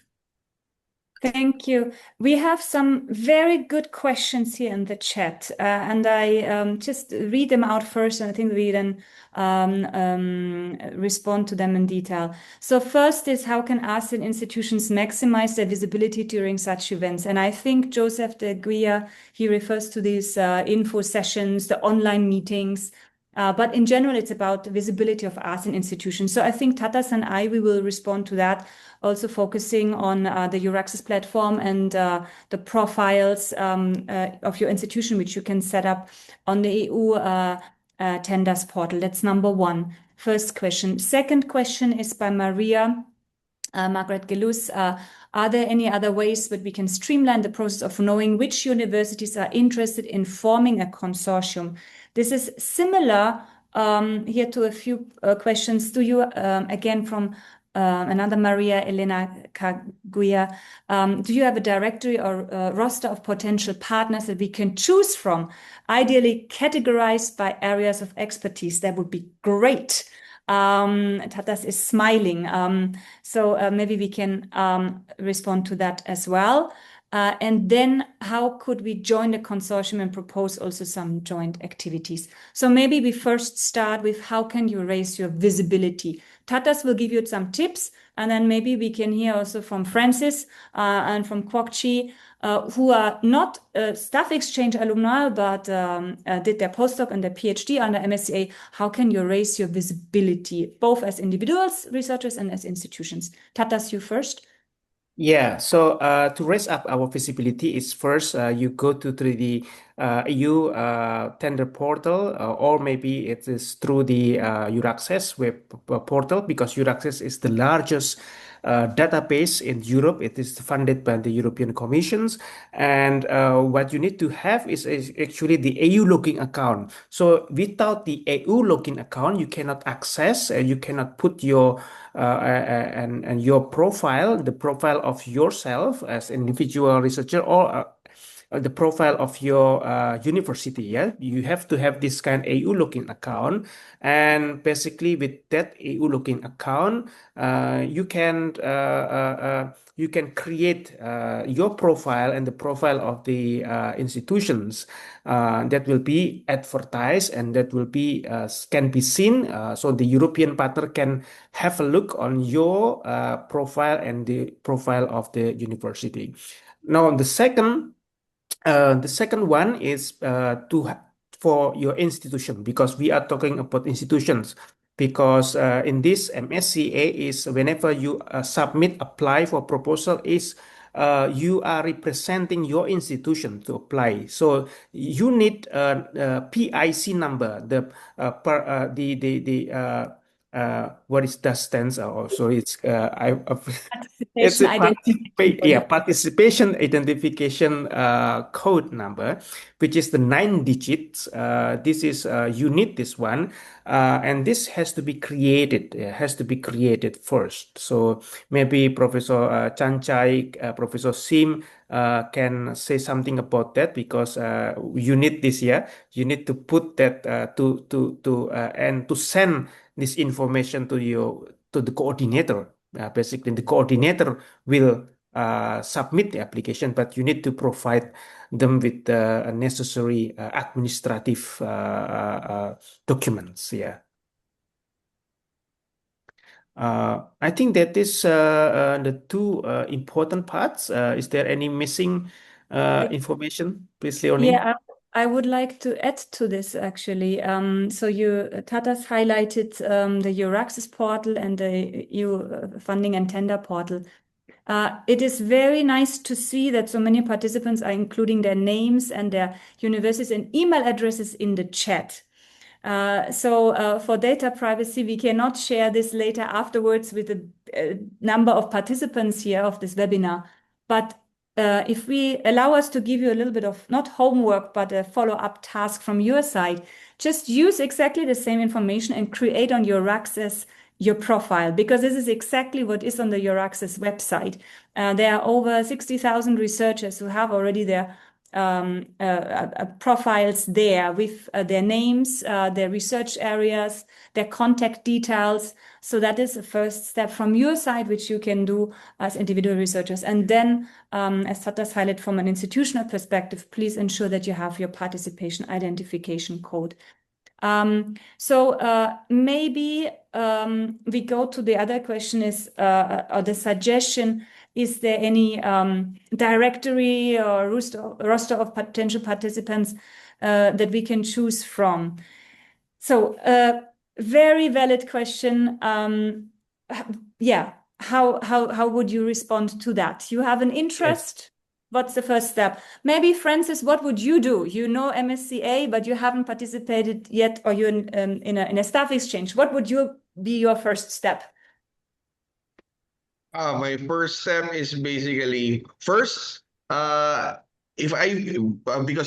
Thank you. We have some very good questions here in the chat, and I just read them out first, and I think we then respond to them in detail. So first is, how can ASEAN institutions maximize their visibility during such events? And I think Joseph de Guia, he refers to these info sessions, the online meetings, but in general, it's about the visibility of ASEAN institutions. So I think Tatas and we will respond to that, also focusing on the Euraccess platform and the profiles of your institution, which you can set up on the EU tenders portal. That's number one. First question. Second question is by Margaret Gelus. Are there any other ways that we can streamline the process of knowing which universities are interested in forming a consortium? This is similar here to a few questions to you, again from another Maria Elena Kaguya. Do you have a directory or a roster of potential partners that we can choose from, ideally categorized by areas of expertise? That would be great. Tatas is smiling. So maybe we can respond to that as well. And then how could we join the consortium and propose also some joint activities? So maybe we first start with how can you raise your visibility? Tatas will give you some tips, and then maybe we can hear also from Francis and from Kwokchi, who are not staff exchange alumni, but did their postdoc and their PhD under MSCA. How can you raise your visibility, both as individuals, researchers, and as institutions? Tatas, you first. Yeah, so to raise up our visibility is first you go to the EU tender portal, or maybe it is through the Euraccess web portal, because Euraccess is the largest database in Europe. It is funded by the European Commissions, and what you need to have is actually the EU login account. So without the EU login account, you cannot access, you cannot put your and your profile, the profile of yourself as an individual researcher or the profile of your university. Yeah, you have to have this kind of AU login account, and basically with that AU login account, you can create your profile and the profile of the institutions that will be advertised and that will be can be seen, so the European partner can have a look on your profile and the profile of the university. Now, the second one is for your institution, because we are talking about institutions. Because in this MSCA is whenever you apply for proposal is you are representing your institution to apply. So you need a PIC number. What is that stands? So it's it's Participation a identification. participation identification code number, which is the 9 digits. This is you need this one, and this has to be created. Has to be created first. So maybe Professor Chanchai, Professor Sim can say something about that, because you need this. Yeah, you need to put that and to send this information to the coordinator. Basically, the coordinator will submit the application, but you need to provide them with the necessary administrative documents. Yeah. I think that is the two important parts. Is there any missing information, please, Leonie? Yeah, I would like to add to this actually. So Tatas highlighted the Euraxis portal and the EU funding and tender portal. It is very nice to see that so many participants are including their names and their universities and email addresses in the chat. So for data privacy, we cannot share this later afterwards with the number of participants here of this webinar. But if we allow us to give you a little bit of not homework, but a follow-up task from your side, just use exactly the same information and create on your Euraxis your profile, because this is exactly what is on the Euraxis website. There are over 60,000 researchers who have already their profiles there with their names, their research areas, their contact details. So that is the first step from your side, which you can do as individual researchers. And then, as Tatas highlighted from an institutional perspective, please ensure that you have your participation identification code. So maybe we go to the other question is, or the suggestion, is there any directory or roster of potential participants that we can choose from? So very valid question. Yeah, how would you respond to that? You have an interest? Yes. What's the first step? Maybe, Francis, what would you do? You know MSCA, but you haven't participated yet, or you're in a staff exchange. What would be your first step? My first step is basically first, because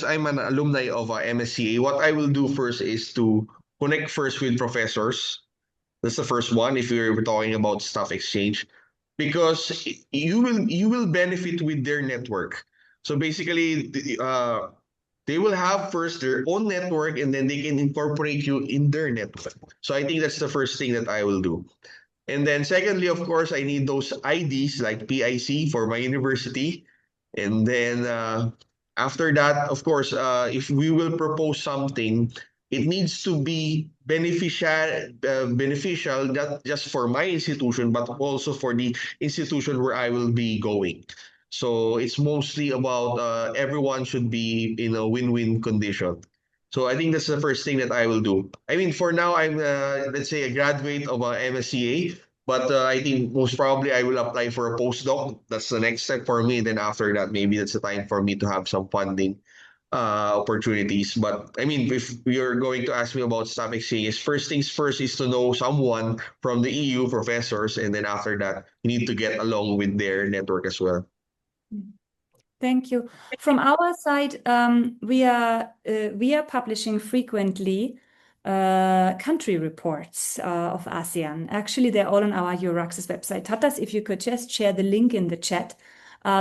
I'm an alumni of MSCA, what I will do first is to connect first with professors. That's the first one. If we're talking about staff exchange, because you will benefit with their network. So basically, they will have first their own network, and then they can incorporate you in their network. So I think that's the first thing that I will do. And then secondly, of course, I need those IDs like PIC for my university. And then after that, of course, if we will propose something, it needs to be beneficial not just for my institution, but also for the institution where I will be going. So it's mostly about everyone should be in a win-win condition. So I think that's the first thing that I will do. I mean, for now, I'm, let's say, a graduate of MSCA, but I think most probably I will apply for a postdoc. That's the next step for me. Then after that, maybe that's the time for me to have some funding opportunities. But I mean, if you're going to ask me about staff exchanges, first things first is to know someone from the EU professors, and then after that, you need to get along with their network as well. Thank you. From our side, we are publishing frequently country reports of ASEAN. Actually, they're all on our Euraxis website. Tatas, if you could just share the link in the chat.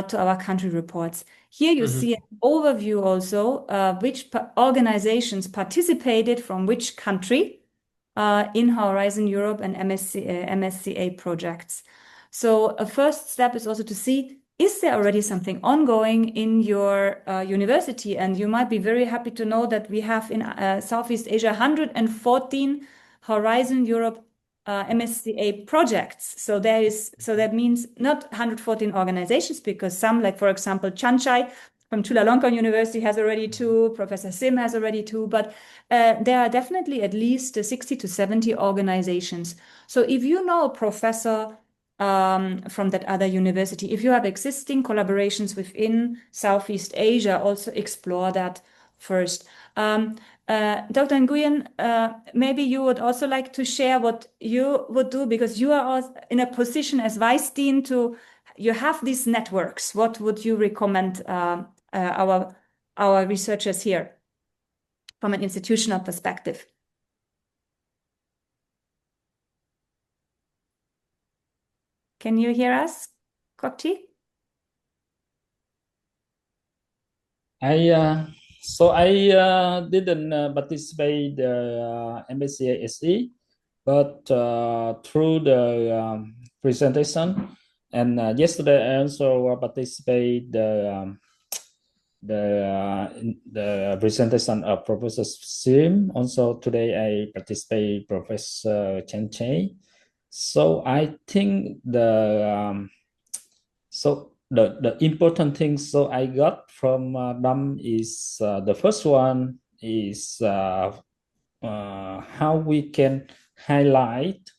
to our country reports. Here you see an overview also which organizations participated from which country in Horizon Europe and MSCA projects. So a first step is also to see, is there already something ongoing in your university? And you might be very happy to know that we have in Southeast Asia 114 Horizon Europe MSCA projects. So that means not 114 organizations, because some, like for example, Chanchai from Chulalongkorn University has already 2, Professor Sim has already 2, but there are definitely at least 60 to 70 organizations. So if you know a professor from that other university, if you have existing collaborations within Southeast Asia, also explore that first. Dr. Nguyen, maybe you would also like to share what you would do, because you are in a position as Vice Dean you have these networks. What would you recommend our researchers here from an institutional perspective? Can you hear us, Kokti? I didn't participate the MSCA SE, but through the presentation, and yesterday I also participate the presentation of Professor Sim. Also today I participate Professor Chanchai. So I think the important things so I got from them is the first one is how we can highlight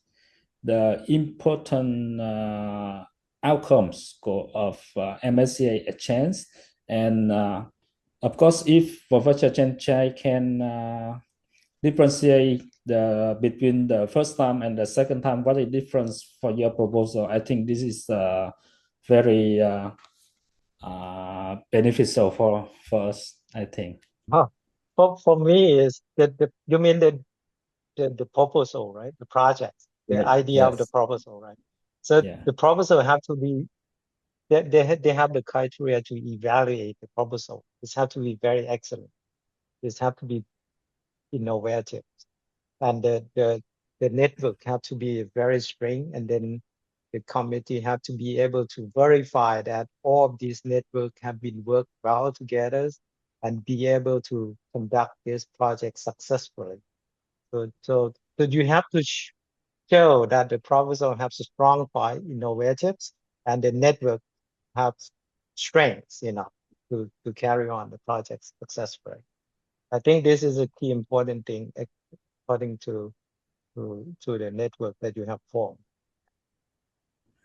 the important outcomes of MSCA exchange, and of course, if Professor Chanchai can differentiate between the first time and the second time, what is the difference for your proposal? I think this is very beneficial for us, I think. For me is you mean the proposal, right? The project, the idea of the proposal, right? So the proposal have to be, they have the criteria to evaluate the proposal. It have to be very excellent. It have to be innovative, and the network have to be very strong, and then the committee have to be able to verify that all of these networks have been worked well together and be able to conduct this project successfully. So you have to show that the proposal has a strong point, innovative, and the network has strengths enough to carry on the project successfully. I think this is a key important thing according to the network that you have formed.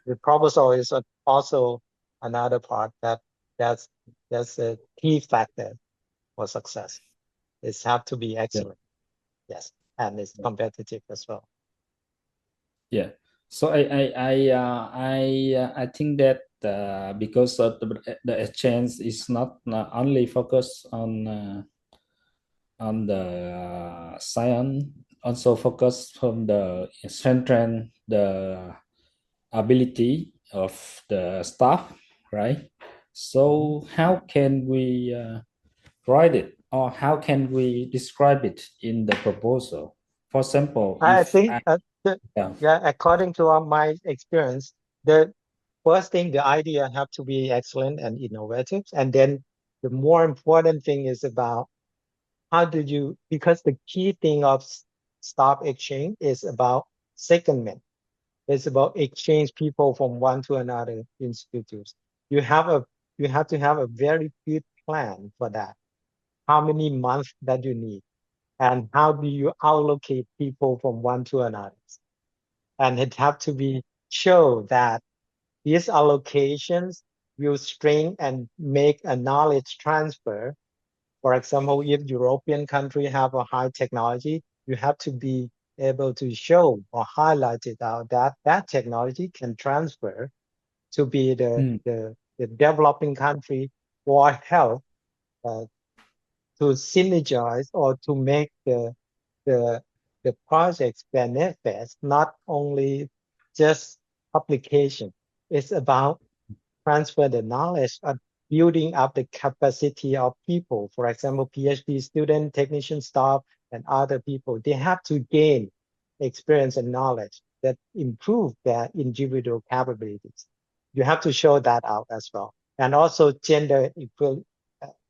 The proposal is also another part that's a key factor for success. It have to be excellent, yes, and it's competitive as well. Yeah. So I think that because of the exchange is not only focused on the science, also focused on the strengthen the ability of the staff, right? So how can we write it, or how can we describe it in the proposal? For example, I think according to my experience, the first thing, the idea have to be excellent and innovative, and then the more important thing is about how do you, because the key thing of staff exchange is about secondment. It's about exchange people from one to another institutes. You have to have a very good plan for that. How many months that you need, and how do you allocate people from one to another? And it have to be show that these allocations will strengthen and make a knowledge transfer. For example, if European country have a high technology, you have to be able to show or highlight it out that technology can transfer to be the developing country for help to synergize or to make the project's benefits not only just application. It's about transfer the knowledge of building up the capacity of people. For example, PhD student, technician staff, and other people, they have to gain experience and knowledge that improve their individual capabilities. You have to show that out as well. And also gender equality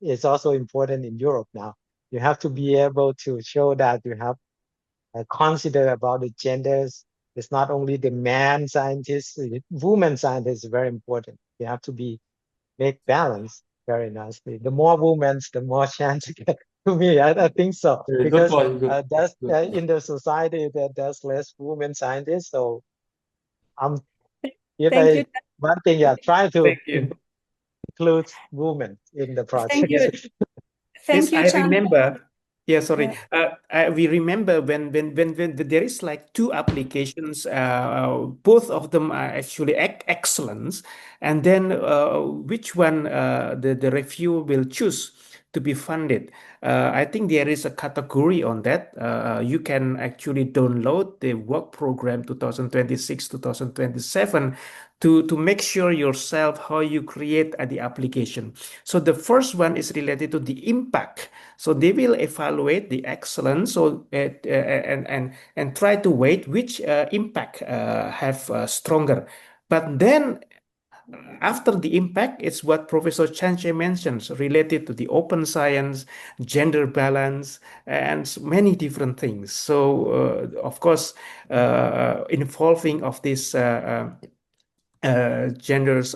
is also important in Europe now. You have to be able to show that you have consider about the genders. It's not only the man scientists, women scientists is very important. You have to make balance very nicely. The more women, the more chance to get to me. I think so. Good Because point. Good. that's Good. in the society that there's less women scientists. So if Thank you. one thing, try to Thank you. include women in the project. Thank you. Yes, Thank you, I Chan. remember. Yeah, sorry. Yeah. We remember when there is like two applications, both of them are actually excellent, and then which one the review will choose to be funded. I think there is a category on that. You can actually download the work program 2026-2027 to make sure yourself how you create the application. So the first one is related to the impact. So they will evaluate the excellence, so and try to weight which impact have stronger. But then after the impact, it's what Professor Chanchai mentions related to the open science, gender balance, and many different things. So of course, involving of this genders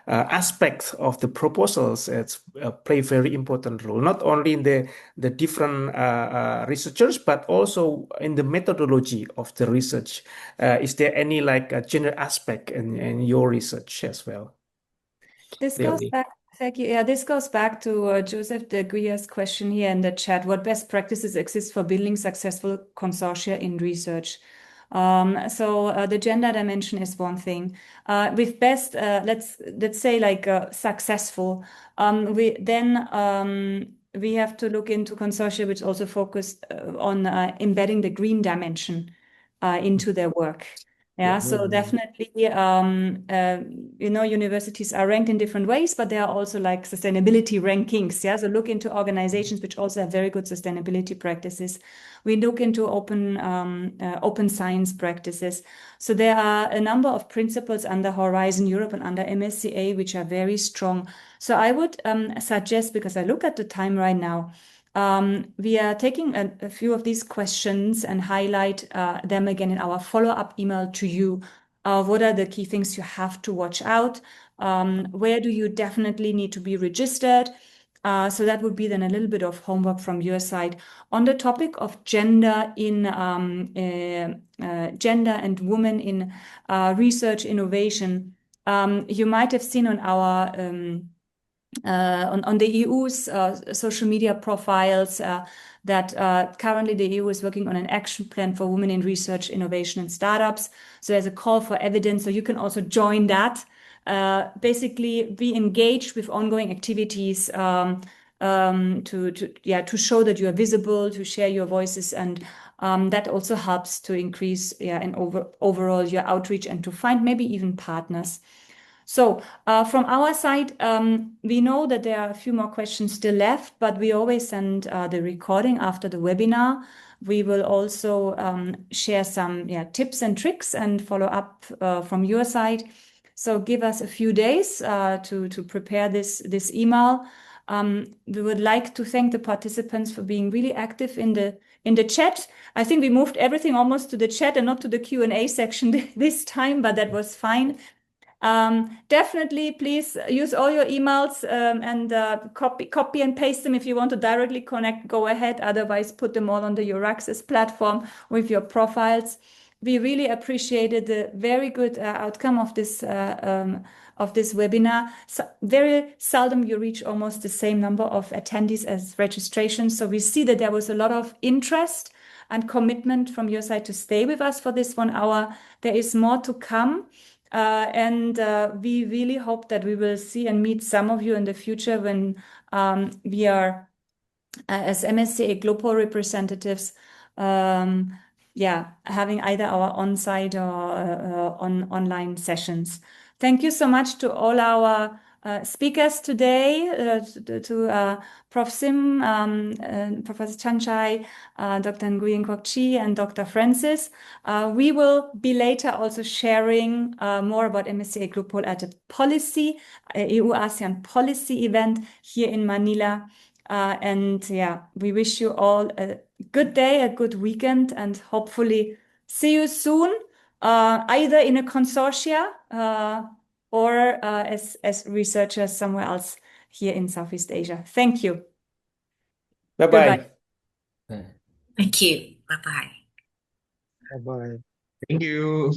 aspects of the proposals, it's play very important role, not only in the different researchers, but also in the methodology of the research. Is there any like gender aspect in your research as well? This goes Leonie? back, thank you. Yeah, this goes back to Joseph de Guia's question here in the chat. What best practices exist for building successful consortia in research? So the gender dimension is one thing. With best, let's say like successful. We have to look into consortia which also focus on embedding the green dimension into their work. Yeah, so definitely, universities are ranked in different ways, but there are also like sustainability rankings. Yeah, so look into organizations which also have very good sustainability practices. We look into open science practices. So there are a number of principles under Horizon Europe and under MSCA which are very strong. So I would suggest, because I look at the time right now, we are taking a few of these questions and highlight them again in our follow-up email to you. What are the key things you have to watch out? Where do you definitely need to be registered? So that would be then a little bit of homework from your side. On the topic of gender gender and women in research innovation, you might have seen on our on the EU's social media profiles that currently the EU is working on an action plan for women in research, innovation, and startups. So there's a call for evidence. So you can also join that. Basically, be engaged with ongoing activities to show that you are visible, to share your voices, and that also helps to increase and overall your outreach and to find maybe even partners. So from our side, we know that there are a few more questions still left, but we always send the recording after the webinar. We will also share some tips and tricks and follow up from your side. So give us a few days to prepare this email. We would like to thank the participants for being really active in the chat. I think we moved everything almost to the chat and not to the Q&A section this time, but that was fine. Definitely, please use all your emails and copy and paste them. If you want to directly connect, go ahead. Otherwise, put them all on the Euraxis platform with your profiles. We really appreciated the very good outcome of this webinar. So very seldom you reach almost the same number of attendees as registrations. So we see that there was a lot of interest and commitment from your side to stay with us for this 1 hour. There is more to come. And we really hope that we will see and meet some of you in the future when we are, as MSCA Global representatives, having either our on-site or online sessions. Thank you so much to all our speakers today, to Prof. Sim, Professor Chanchai, Dr. Nguyen Quoc Chi, and Dr. Francis. We will be later also sharing more about MSCA Global at a policy, EU-ASEAN policy event here in Manila. And yeah, we wish you all a good day, a good weekend, and hopefully see you soon, either in a consortia or as researchers somewhere else here in Southeast Asia. Thank you. Bye-bye. Thank you. Bye-bye. Bye-bye. Thank you.